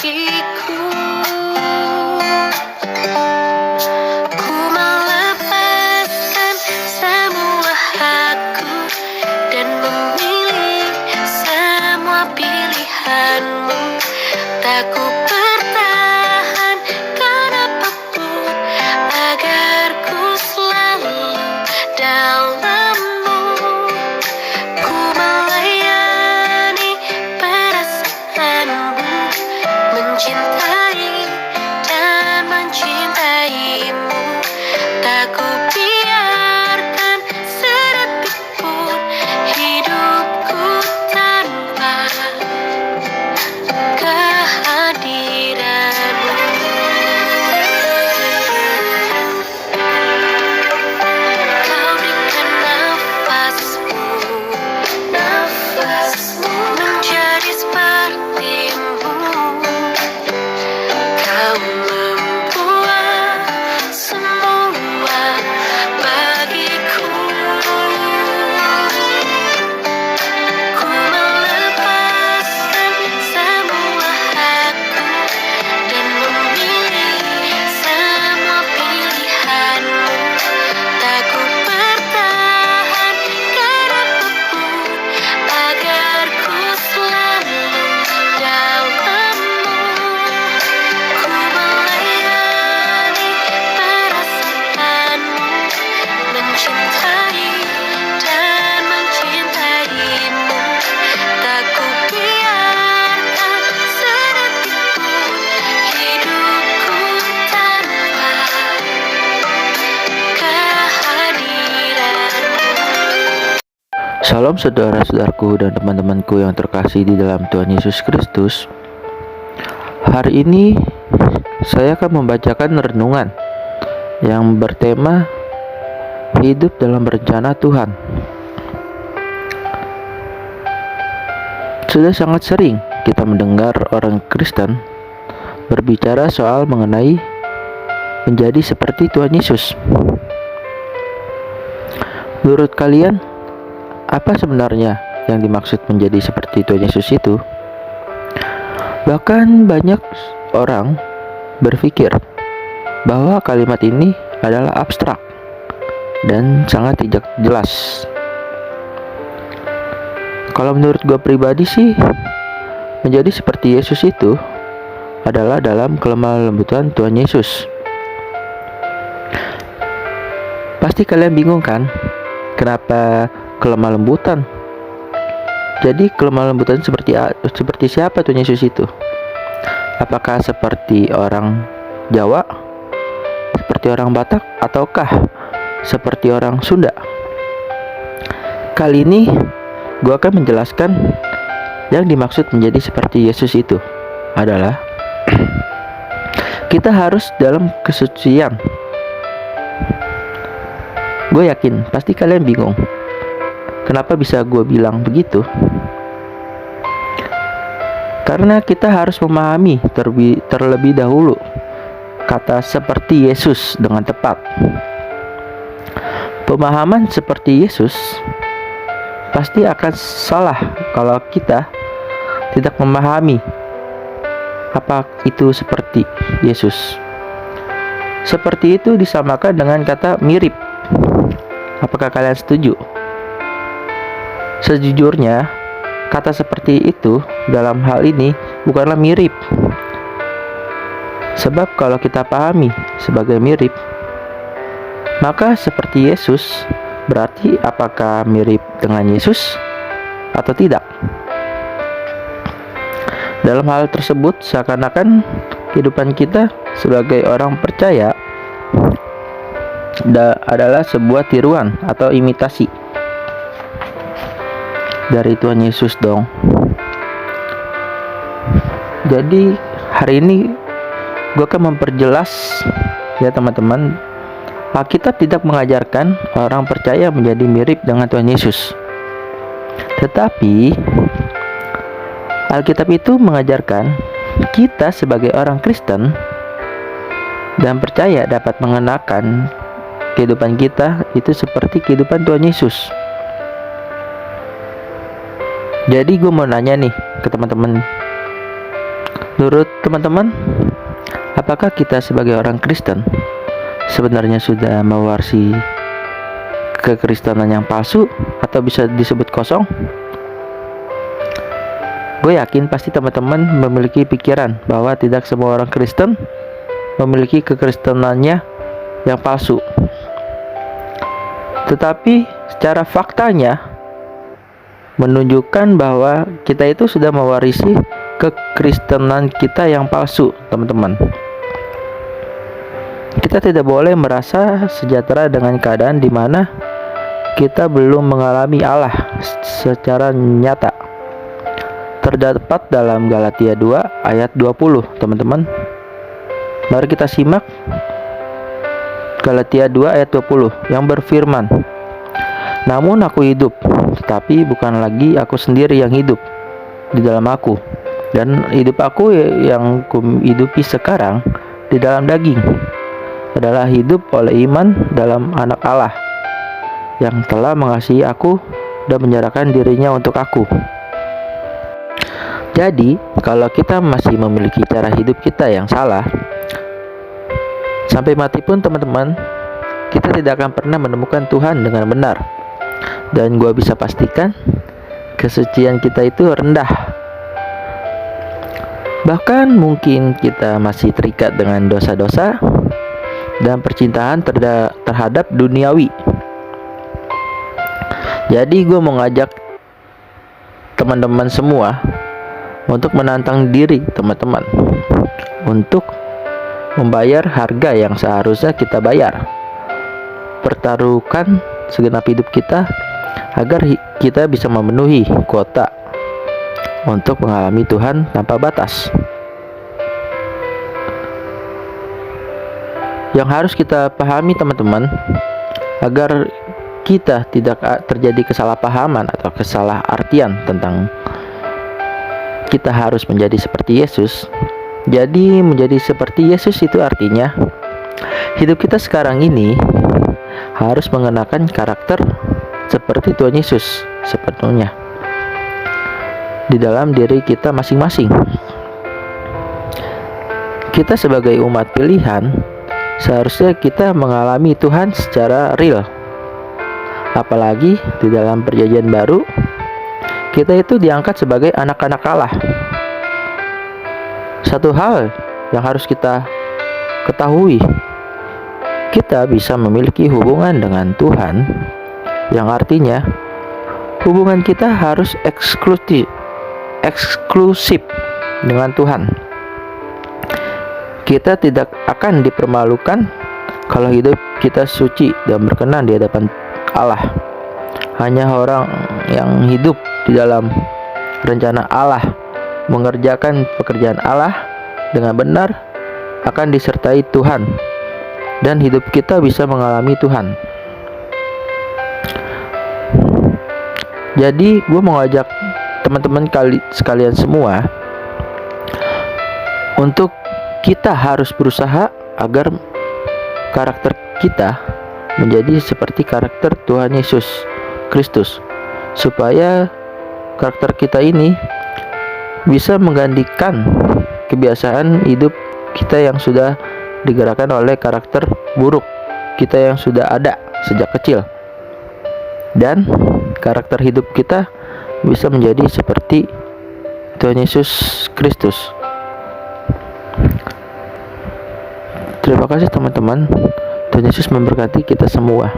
bagiku. Ku melepaskan semua hakku dan memilih semua pilihanmu. Tak ku pertahankan apapun agar ku selalu dalammu. Ku melayani perasaanmu, mencintai dan mencintaimu. Tak ku biarkan sedetik pun hidupku tanpa kehadiranmu. Kau berikan nafasmu menjadi sepertimu. Kau membuat semua bagiku. Ku melepaskan semua hakku dan memilih semua pilihanmu. Tak ku pertahankan apapun agar ku selalu dalammu. Ku melayani perasaanmu, mencintai dan mencintaimu. Tak ku biarkan sedetik pun hidupku tanpa kehadiranmu. Salam saudara-saudaraku dan teman-temanku yang terkasih di dalam Tuhan Yesus Kristus. Hari ini saya akan membacakan renungan yang bertema hidup dalam rencana Tuhan. Sudah sangat sering kita mendengar orang Kristen berbicara soal mengenai menjadi seperti Tuhan Yesus. Menurut kalian, apa sebenarnya yang dimaksud menjadi seperti Tuhan Yesus itu? Bahkan banyak orang berpikir bahwa kalimat ini adalah abstrak dan sangat tidak jelas. Kalau menurut gue pribadi sih, menjadi seperti Yesus itu adalah dalam kelemah lembutan Tuhan Yesus. Pasti kalian bingung kan? Kenapa kelemah lembutan? Jadi kelemah lembutan seperti siapa Tuhan Yesus itu? Apakah seperti orang Jawa, seperti orang Batak, ataukah seperti orang Sunda? Kali ini gue akan menjelaskan yang dimaksud menjadi seperti Yesus itu adalah kita harus dalam kesucian. Gue yakin pasti kalian bingung, kenapa bisa gue bilang begitu? Karena kita harus memahami terlebih dahulu kata seperti Yesus dengan tepat. Pemahaman seperti Yesus pasti akan salah kalau kita tidak memahami apa itu seperti Yesus. Seperti itu disamakan dengan kata mirip. Apakah kalian setuju? Sejujurnya, kata seperti itu dalam hal ini bukanlah mirip. Sebab kalau kita pahami sebagai mirip, maka seperti Yesus berarti apakah mirip dengan Yesus atau tidak? Dalam hal tersebut seakan-akan kehidupan kita sebagai orang percaya adalah sebuah tiruan atau imitasi dari Tuhan Yesus dong. Jadi hari ini gue akan memperjelas ya teman-teman, Alkitab tidak mengajarkan orang percaya menjadi mirip dengan Tuhan Yesus. Tetapi Alkitab itu mengajarkan kita sebagai orang Kristen dan percaya dapat mengenakan kehidupan kita itu seperti kehidupan Tuhan Yesus. Jadi gue mau nanya nih ke teman-teman, Menurut teman-teman, apakah kita sebagai orang Kristen sebenarnya sudah mewarisi kekristenan yang palsu atau bisa disebut kosong? Gue yakin pasti teman-teman memiliki pikiran bahwa tidak semua orang Kristen memiliki kekristenannya yang palsu. Tetapi secara faktanya menunjukkan bahwa kita itu sudah mewarisi kekristenan kita yang palsu, teman-teman. Kita tidak boleh merasa sejahtera dengan keadaan di mana kita belum mengalami Allah secara nyata. Terdapat dalam Galatia 2 ayat 20, teman-teman. Mari kita simak Galatia 2 ayat 20 yang berfirman, "Namun aku hidup, tetapi bukan lagi aku sendiri yang hidup di dalam aku, dan hidup aku yang kuhidupi sekarang di dalam daging adalah hidup oleh iman dalam Anak Allah yang telah mengasihi aku dan menyerahkan dirinya untuk aku." Jadi, kalau kita masih memiliki cara hidup kita yang salah, sampai mati pun teman-teman, kita tidak akan pernah menemukan Tuhan dengan benar. Dan gue bisa pastikan, kesucian kita itu rendah. Bahkan mungkin kita masih terikat dengan dosa-dosa dan percintaan terhadap duniawi. Jadi gue mau ngajak teman-teman semua untuk menantang diri teman-teman untuk membayar harga yang seharusnya kita bayar. Pertaruhkan segenap hidup kita agar kita bisa memenuhi kuota untuk mengalami Tuhan tanpa batas. Yang harus kita pahami teman-teman, agar kita tidak terjadi kesalahpahaman atau kesalahartian tentang kita harus menjadi seperti Yesus. Jadi menjadi seperti Yesus itu artinya hidup kita sekarang ini harus mengenakan karakter seperti Tuhan Yesus sepenuhnya di dalam diri kita masing-masing. Kita sebagai umat pilihan seharusnya kita mengalami Tuhan secara real. Apalagi di dalam perjanjian baru, kita itu diangkat sebagai anak-anak Allah. Satu hal yang harus kita ketahui, kita bisa memiliki hubungan dengan Tuhan, yang artinya hubungan kita harus eksklusif dengan Tuhan. Kita tidak akan dipermalukan kalau hidup kita suci dan berkenan di hadapan Allah. Hanya orang yang hidup di dalam rencana Allah, mengerjakan pekerjaan Allah dengan benar, akan disertai Tuhan, dan hidup kita bisa mengalami Tuhan. Jadi gue mau ngajak teman-teman sekalian semua untuk kita harus berusaha agar karakter kita menjadi seperti karakter Tuhan Yesus Kristus, supaya karakter kita ini bisa menggantikan kebiasaan hidup kita yang sudah digerakkan oleh karakter buruk kita yang sudah ada sejak kecil, dan karakter hidup kita bisa menjadi seperti Tuhan Yesus Kristus. Terima kasih teman-teman. Tuhan Yesus memberkati kita semua.